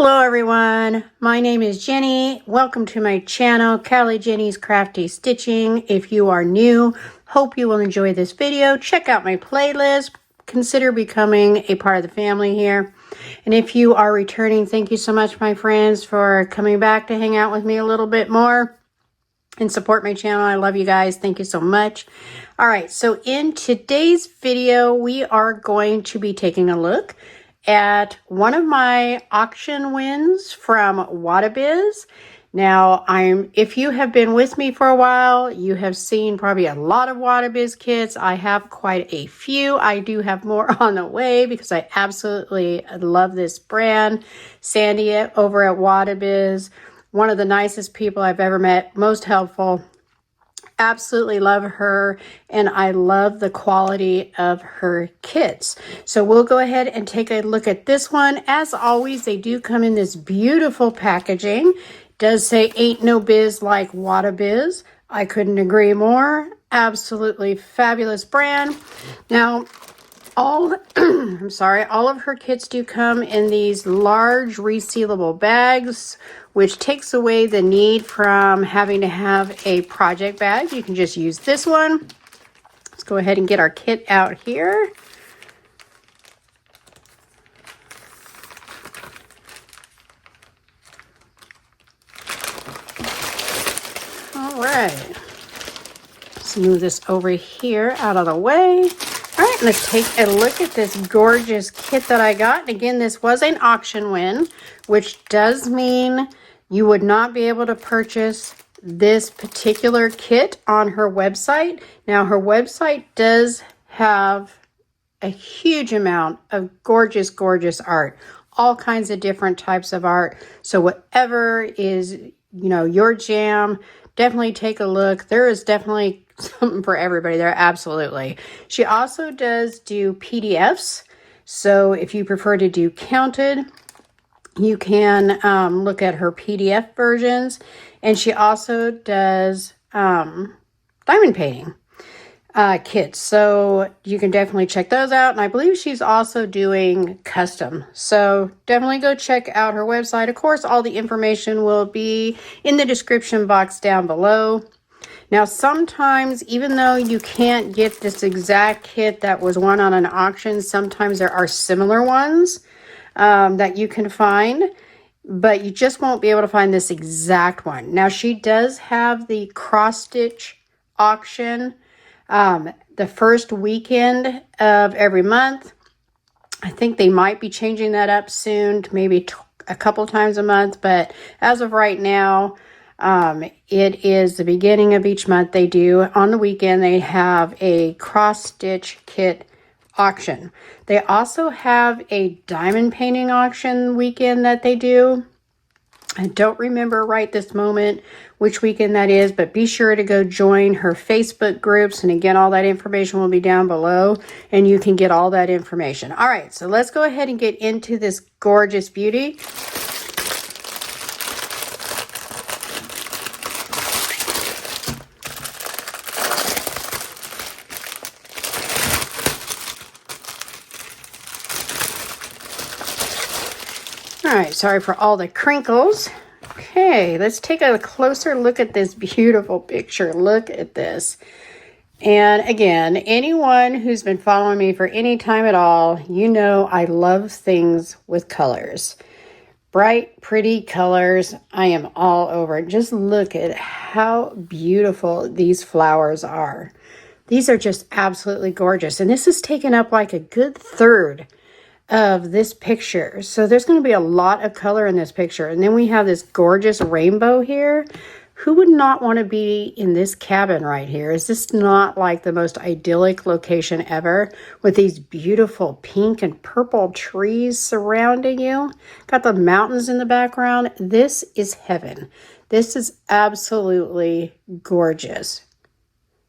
Hello everyone, my name is Jenny. Welcome to my channel, Callie Jenny's Crafty Stitching. If you are new, hope you will enjoy this video. Check out my playlist. Consider becoming a part of the family here. And if you are returning, thank you so much, my friends, for coming back to hang out with me a little bit more and support my channel. I love you guys. Thank you so much. All right, so in today's video, we are going to be taking a look at one of my auction wins from WATTOBIZZ. Now, if you have been with me for a while, you have seen probably a lot of WATTOBIZZ kits. I have quite a few. I do have more on the way because I absolutely love this brand. Sandy over at WATTOBIZZ, one of the nicest people I've ever met, most helpful. Absolutely love her, and I love the quality of her kits. So we'll go ahead and take a look at this one. As always, they do come in this beautiful packaging. It does say ain't no biz like WATTOBIZZ. I couldn't agree more. Absolutely fabulous brand. Now, all of her kits do come in these large resealable bags, which takes away the need from having to have a project bag. You can just use this one. Let's go ahead and get our kit out here. All right. Let's move this over here out of the way. All right, let's take a look at this gorgeous kit that I got. And again, this was an auction win, which does mean you would not be able to purchase this particular kit on her website. Now, her website does have a huge amount of gorgeous, gorgeous art, all kinds of different types of art. So whatever is, your jam, definitely take a look. There is definitely something for everybody there, absolutely. She also does do PDFs. So if you prefer to do counted, you can look at her PDF versions. And she also does diamond painting kits. So you can definitely check those out. And I believe she's also doing custom. So definitely go check out her website. Of course, all the information will be in the description box down below. Now, sometimes, even though you can't get this exact kit that was won on an auction, sometimes there are similar ones that you can find, but you just won't be able to find this exact one. Now, she does have the cross-stitch auction the first weekend of every month. I think they might be changing that up soon to maybe a couple times a month, but as of right now, it is the beginning of each month. They do on the weekend, they have a cross-stitch kit auction. They also have a diamond painting auction weekend that they do. I don't remember right this moment which weekend that is, but be sure to go join her Facebook groups. And again, all that information will be down below and you can get all that information. All right, so let's go ahead and get into this gorgeous beauty. All right, sorry for all the crinkles. Okay, let's take a closer look at this beautiful picture. Look at this. And again, anyone who's been following me for any time at all, you know I love things with colors. Bright, pretty colors. I am all over it. Just look at how beautiful these flowers are. These are just absolutely gorgeous. And this is taken up like a good third of this picture. So there's going to be a lot of color in this picture. And then we have this gorgeous rainbow here. Who would not want to be in this cabin right here? Is this not like the most idyllic location ever with these beautiful pink and purple trees surrounding you? Got the mountains in the background. This is heaven. This is absolutely gorgeous.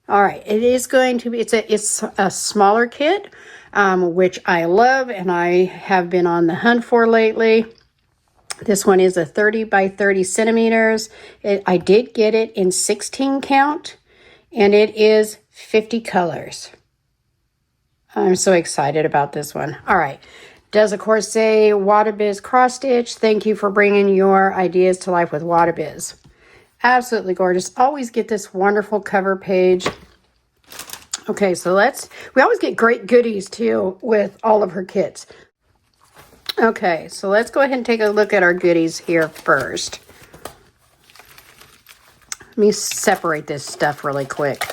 All right, it is going to be, it's a smaller kit, which I love and I have been on the hunt for lately. This one is a 30 by 30 centimeters. I did get it in 16 count and it is 50 colors. I'm so excited about this one. All right, Does of course say WATTOBIZZ cross stitch. Thank you for bringing your ideas to life with WATTOBIZZ. Absolutely gorgeous. Always get this wonderful cover page. Okay, so we always get great goodies too with all of her kits. Okay, so let's go ahead and take a look at our goodies here first. Let me separate this stuff really quick.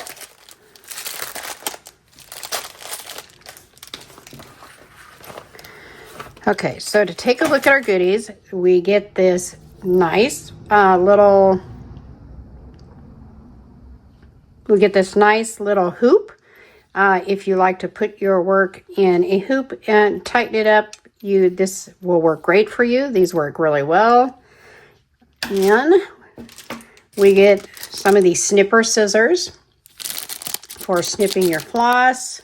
Okay, so to take a look at our goodies, we get this nice little hoop. If you like to put your work in a hoop and tighten it up, this will work great for you. These work really well. And we get some of these snipper scissors for snipping your floss.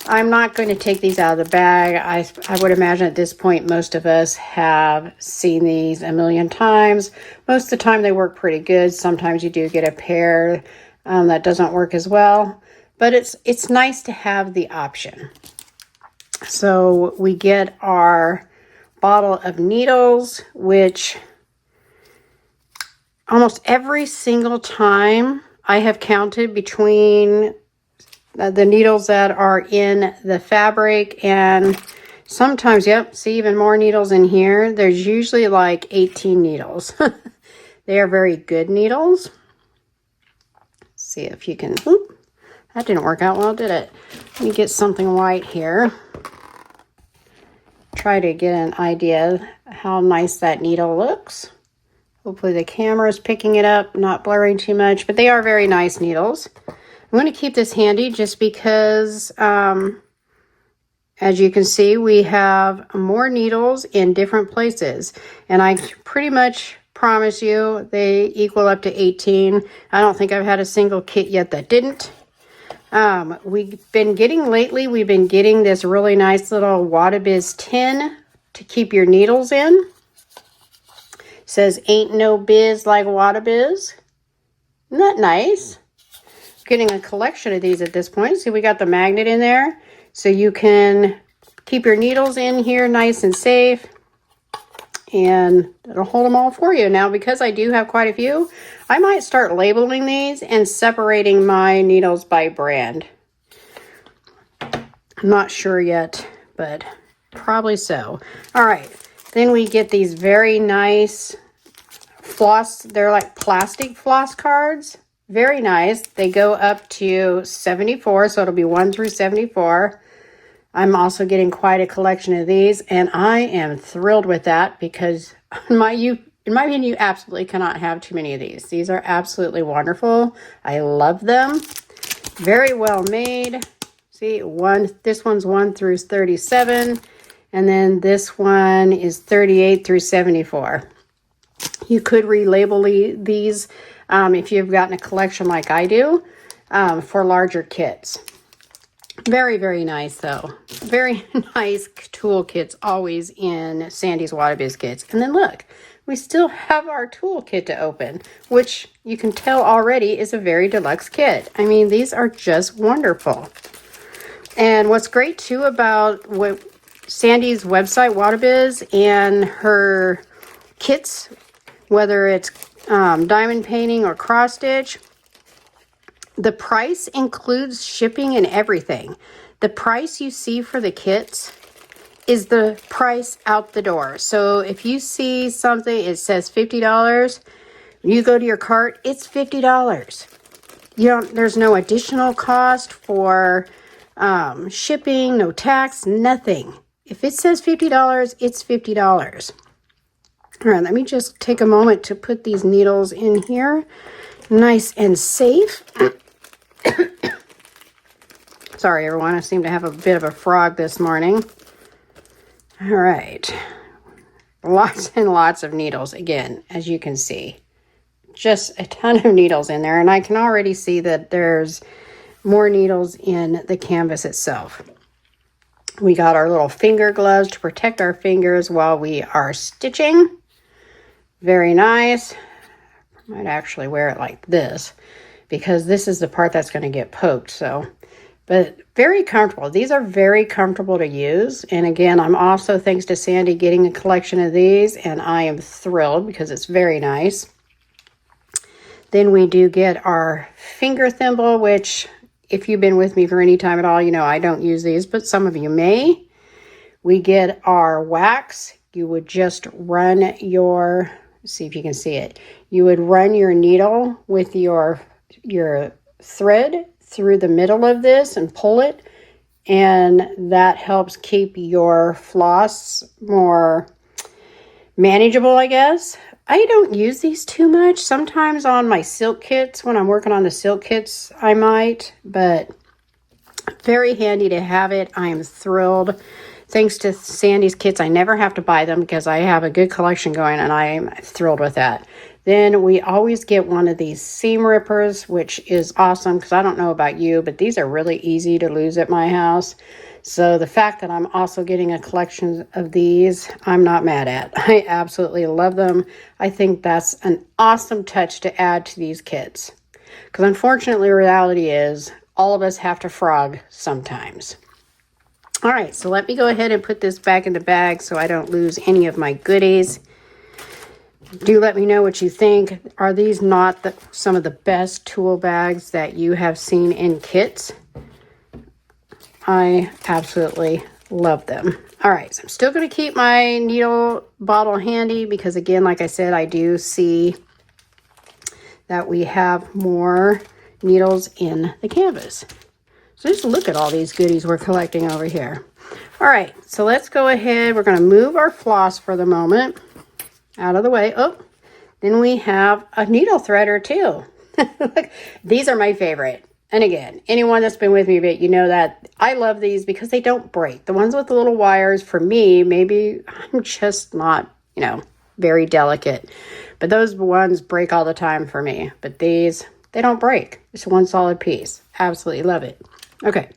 I'm not going to take these out of the bag. I would imagine at this point most of us have seen these a million times. Most of the time they work pretty good. Sometimes you do get a pair that doesn't work as well. But it's nice to have the option. So we get our bottle of needles, which almost every single time I have counted between the needles that are in the fabric, and sometimes, yep, see even more needles in here. There's usually like 18 needles. They are very good needles. Let's see if you can, that didn't work out well, did it? Let me get something white here. Try to get an idea how nice that needle looks. Hopefully the camera is picking it up, not blurring too much, but they are very nice needles. I'm going to keep this handy just because, as you can see, we have more needles in different places. And I pretty much promise you they equal up to 18. I don't think I've had a single kit yet that didn't. We've been getting this really nice little WATTOBIZZ tin to keep your needles in. It says, ain't no biz like WATTOBIZZ. Isn't that nice? Getting a collection of these at this point. See, we got the magnet in there, so you can keep your needles in here nice and safe, and it'll hold them all for you. Now, because I do have quite a few, I might start labeling these and separating my needles by brand. I'm not sure yet, but probably so. All right, then we get these very nice floss. They're like plastic floss cards. Very nice. They go up to 74, so it'll be 1 through 74. I'm also getting quite a collection of these, and I am thrilled with that because in my opinion, you absolutely cannot have too many of these. These are absolutely wonderful. I love them. Very well made. See, this one's 1 through 37, and then this one is 38 through 74. You could relabel these if you've gotten a collection like I do for larger kits. Very, very nice though. Very nice toolkits always in Sandy's WATTOBIZZ kits. And then look, we still have our toolkit to open, which you can tell already is a very deluxe kit. I mean, these are just wonderful. And what's great too about Sandy's website, WATTOBIZZ, and her kits, whether it's diamond painting or cross stitch, the price includes shipping and everything. The price you see for the kits is the price out the door. So if you see something, it says $50, you go to your cart, it's $50. There's no additional cost for shipping, no tax, nothing. If it says $50, it's $50. All right, let me just take a moment to put these needles in here, nice and safe. Sorry, everyone, I seem to have a bit of a frog this morning. All right, lots and lots of needles, again, as you can see. Just a ton of needles in there, and I can already see that there's more needles in the canvas itself. We got our little finger gloves to protect our fingers while we are stitching. Very nice. I might actually wear it like this because this is the part that's going to get poked. So but very comfortable. These are very comfortable to use. And again, I'm also, thanks to Sandy, getting a collection of these, and I am thrilled because it's very nice. Then we do get our finger thimble, which if you've been with me for any time at all, you know I don't use these, but some of you may. We get our wax. You would just run your, see if you can see it. You would run your needle with your thread through the middle of this and pull it. And that helps keep your floss more manageable, I guess. I don't use these too much. Sometimes on my silk kits, when I'm working on the silk kits, I might, but very handy to have it. I am thrilled. Thanks to Sandy's kits, I never have to buy them because I have a good collection going, and I am thrilled with that. Then we always get one of these seam rippers, which is awesome because I don't know about you, but these are really easy to lose at my house. So the fact that I'm also getting a collection of these, I'm not mad at. I absolutely love them. I think that's an awesome touch to add to these kits. Because unfortunately, reality is all of us have to frog sometimes. All right, so let me go ahead and put this back in the bag so I don't lose any of my goodies. Do let me know what you think. Are these not some of the best tool bags that you have seen in kits? I absolutely love them. All right, so I'm still going to keep my needle bottle handy because, again, like I said, I do see that we have more needles in the canvas. So just look at all these goodies we're collecting over here. All right, so let's go ahead. We're going to move our floss for the moment out of the way. Oh, then we have a needle threader too. These are my favorite. And again, anyone that's been with me a bit, you know that I love these because they don't break. The ones with the little wires, for me, maybe I'm just not, you know, very delicate. But those ones break all the time for me. But these, they don't break. It's one solid piece. Absolutely love it. Okay,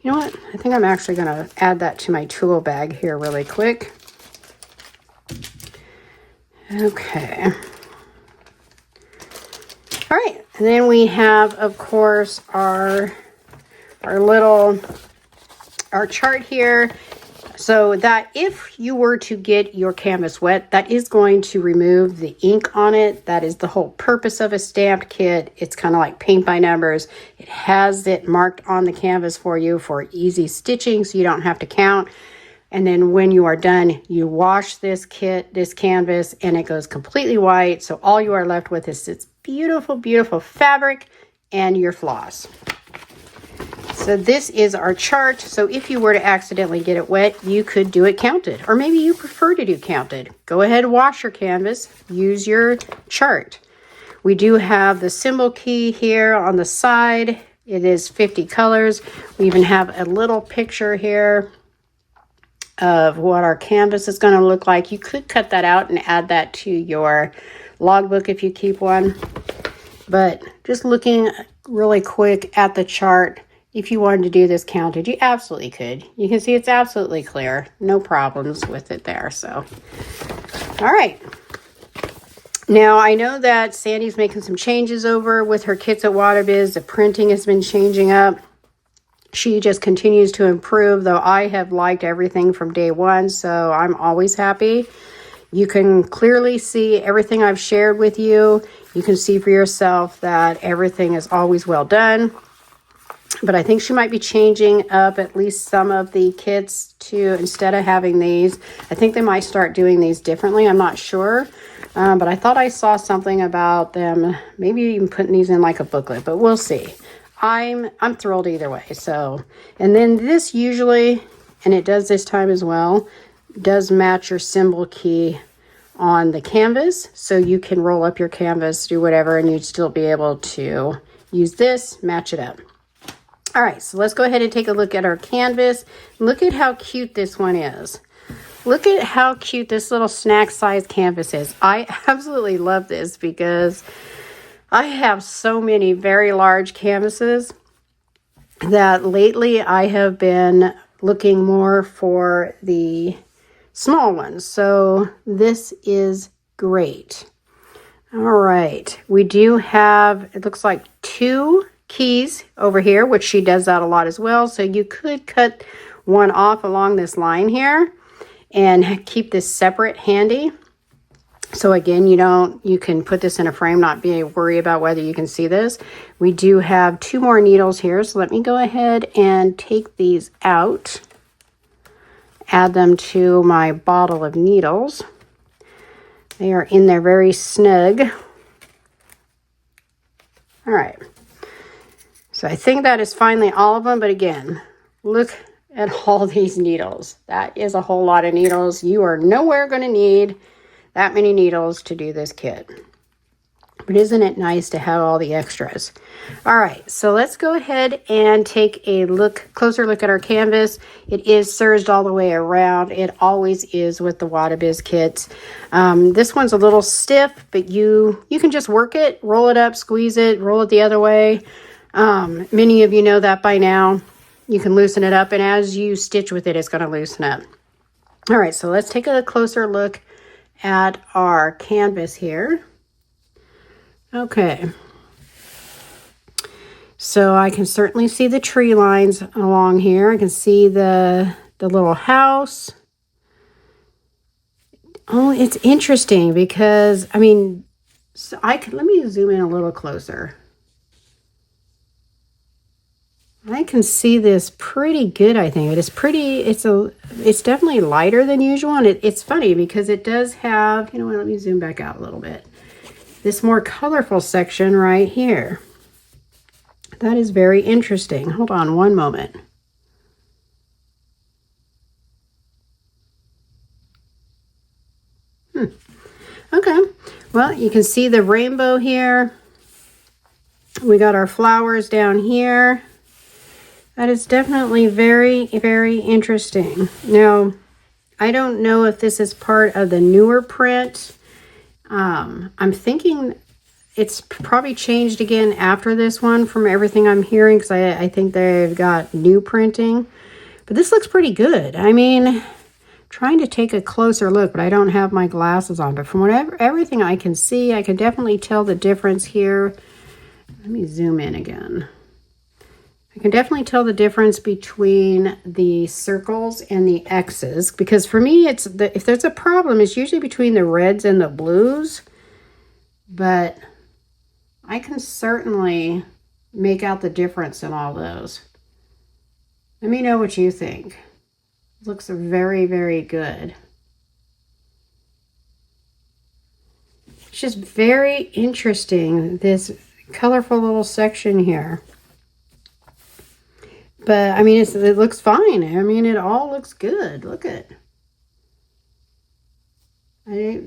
you know what? I think I'm actually going to add that to my tool bag here really quick. Okay. All right, and then we have, of course, our chart here. So that if you were to get your canvas wet, that is going to remove the ink on it. That is the whole purpose of a stamped kit. It's kind of like paint by numbers. It has it marked on the canvas for you for easy stitching so you don't have to count. And then when you are done, you wash this canvas, and it goes completely white. So all you are left with is this beautiful, beautiful fabric and your floss. So this is our chart. So if you were to accidentally get it wet, you could do it counted, or maybe you prefer to do counted. Go ahead and wash your canvas, use your chart. We do have the symbol key here on the side. It is 50 colors. We even have a little picture here of what our canvas is going to look like. You could cut that out and add that to your logbook if you keep one. But just looking really quick at the chart, if you wanted to do this counted, you absolutely could. You can see it's absolutely clear. No problems with it there. So, all right. Now, I know that Sandy's making some changes over with her kits at WATTOBIZZ. The printing has been changing up. She just continues to improve, though I have liked everything from day one, so I'm always happy. You can clearly see everything I've shared with you. You can see for yourself that everything is always well done. But I think she might be changing up at least some of the kits to, instead of having these, I think they might start doing these differently. I'm not sure. But I thought I saw something about them, maybe even putting these in like a booklet, but we'll see. I'm thrilled either way. So, and then this usually, and it does this time as well, does match your symbol key on the canvas. So you can roll up your canvas, do whatever, and you'd still be able to use this, match it up. All right, so let's go ahead and take a look at our canvas. Look at how cute this one is. Look at how cute this little snack size canvas is. I absolutely love this because I have so many very large canvases that lately I have been looking more for the small ones. So this is great. All right, we do have, it looks like 2 keys over here, which she does that a lot as well. So you could cut one off along this line here and keep this separate handy. So again, you can put this in a frame, not be worry about whether you can see this. We do have 2 more needles here. So let me go ahead and take these out, add them to my bottle of needles. They are in there very snug. All right. So I think that is finally all of them. But again, look at all these needles. That is a whole lot of needles. You are nowhere going to need that many needles to do this kit. But isn't it nice to have all the extras? All right, so let's go ahead and take a closer look at our canvas. It is serged all the way around. It always is with the WATTOBIZZ kits. This one's a little stiff, but you can just work it, roll it up, squeeze it, roll it the other way. Many of you know that by now. You can loosen it up, and as you stitch with it, it's going to loosen up. All right, so let's take a closer look at our canvas here. Okay. So I can certainly see the tree lines along here. I can see the little house. Oh, it's interesting because, I mean, so let me zoom in a little closer. I can see this pretty good, I think. It is pretty, it's definitely lighter than usual. And it's funny because it does have, you know what, let me zoom back out a little bit. This more colorful section right here. That is very interesting. Hold on one moment. Okay, well, you can see the rainbow here. We got our flowers down here. That is definitely very, very interesting. Now, I don't know if this is part of the newer print. I'm thinking it's probably changed again after this one from everything I'm hearing, because I think they've got new printing. But this looks pretty good. I mean, trying to take a closer look, but I don't have my glasses on. But from everything I can see, I can definitely tell the difference here. Let me zoom in again. I can definitely tell the difference between the circles and the X's, because for me, if there's a problem, it's usually between the reds and the blues. But I can certainly make out the difference in all those. Let me know what you think. It looks very, very good. It's just very interesting, this colorful little section here. But, I mean, it looks fine. I mean, it all looks good. Look at it. I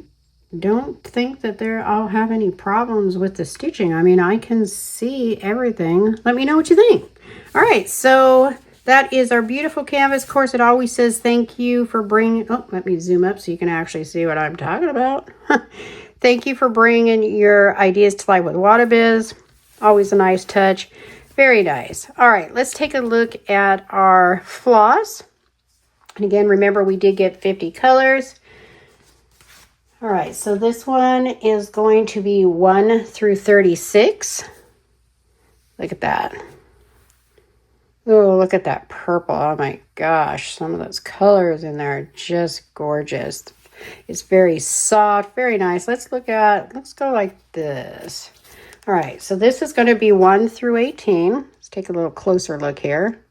don't think that I'll have any problems with the stitching. I mean, I can see everything. Let me know what you think. All right, so that is our beautiful canvas. Of course, it always says thank you for bringing... Oh, let me zoom up so you can actually see what I'm talking about. Thank you for bringing your ideas to life with WATTOBIZZ. Always a nice touch. Very nice. All right, let's take a look at our floss. And again, remember we did get 50 colors. All right, so this one is going to be 1 through 36. Look at that. Oh, look at that purple. Oh my gosh, some of those colors in there are just gorgeous. It's very soft, very nice. Let's go like this. All right, so this is going to be 1 through 18. Let's take a little closer look here.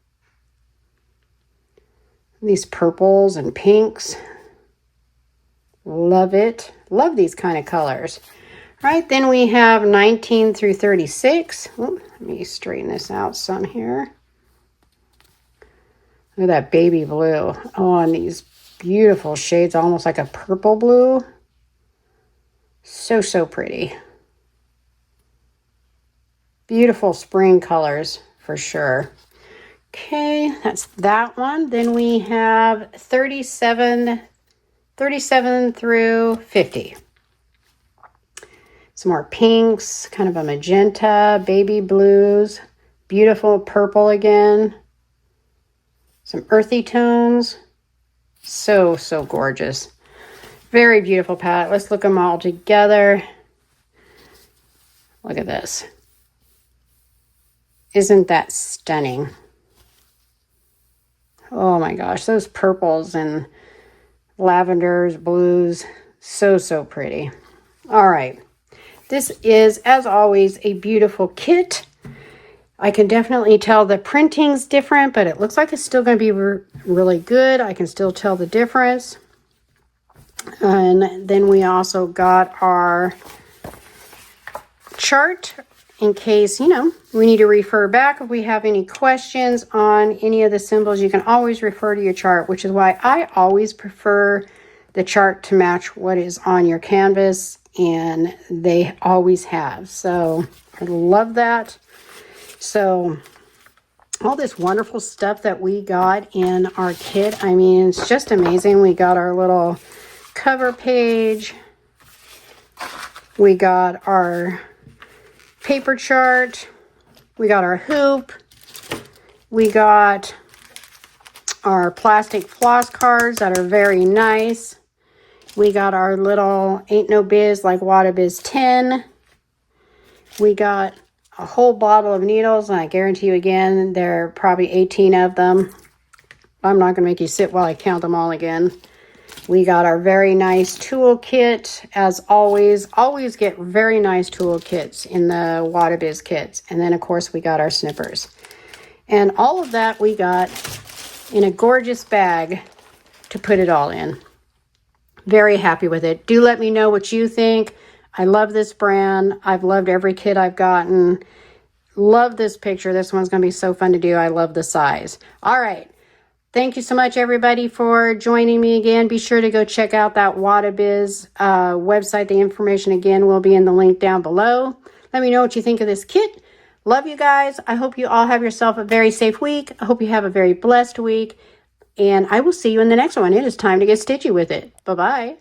These purples and pinks. Love it. Love these kind of colors. All right, then we have 19 through 36. Ooh, let me straighten this out some here. Look at that baby blue. Oh, and these beautiful shades, almost like a purple blue. So, so pretty. Beautiful spring colors for sure. Okay, that's that one. Then we have 37 through 50. Some more pinks, kind of a magenta, baby blues, beautiful purple again. Some earthy tones. So, so gorgeous. Very beautiful palette. Let's look them all together. Look at this. Isn't that stunning? Oh my gosh, those purples and lavenders, blues, so pretty. All right, this is, as always, a beautiful kit. I can definitely tell the printing's different, but it looks like it's still going to be really good. I can still tell the difference. And then we also got our chart in case, you know, we need to refer back. If we have any questions on any of the symbols, you can always refer to your chart, which is why I always prefer the chart to match what is on your canvas, and they always have. So I love that. So all this wonderful stuff that we got in our kit, I mean, it's just amazing. We got our little cover page. We got our paper chart. We got our hoop. We got our plastic floss cards that are very nice. We got our little Ain't No Biz Like WATTOBIZZ 10. We got a whole bottle of needles, and I guarantee you again, there are probably 18 of them. I'm not going to make you sit while I count them all again. We got our very nice tool kit. As always get very nice tool kits in the WATTOBIZZ kits. And then, of course, we got our snippers. And all of that we got in a gorgeous bag to put it all in. Very happy with it. Do let me know what you think. I love this brand. I've loved every kit I've gotten. Love this picture. This one's going to be so fun to do. I love the size. All right. Thank you so much, everybody, for joining me again. Be sure to go check out that WATTOBIZZ website. The information, again, will be in the link down below. Let me know what you think of this kit. Love you guys. I hope you all have yourself a very safe week. I hope you have a very blessed week. And I will see you in the next one. It is time to get stitchy with it. Bye-bye.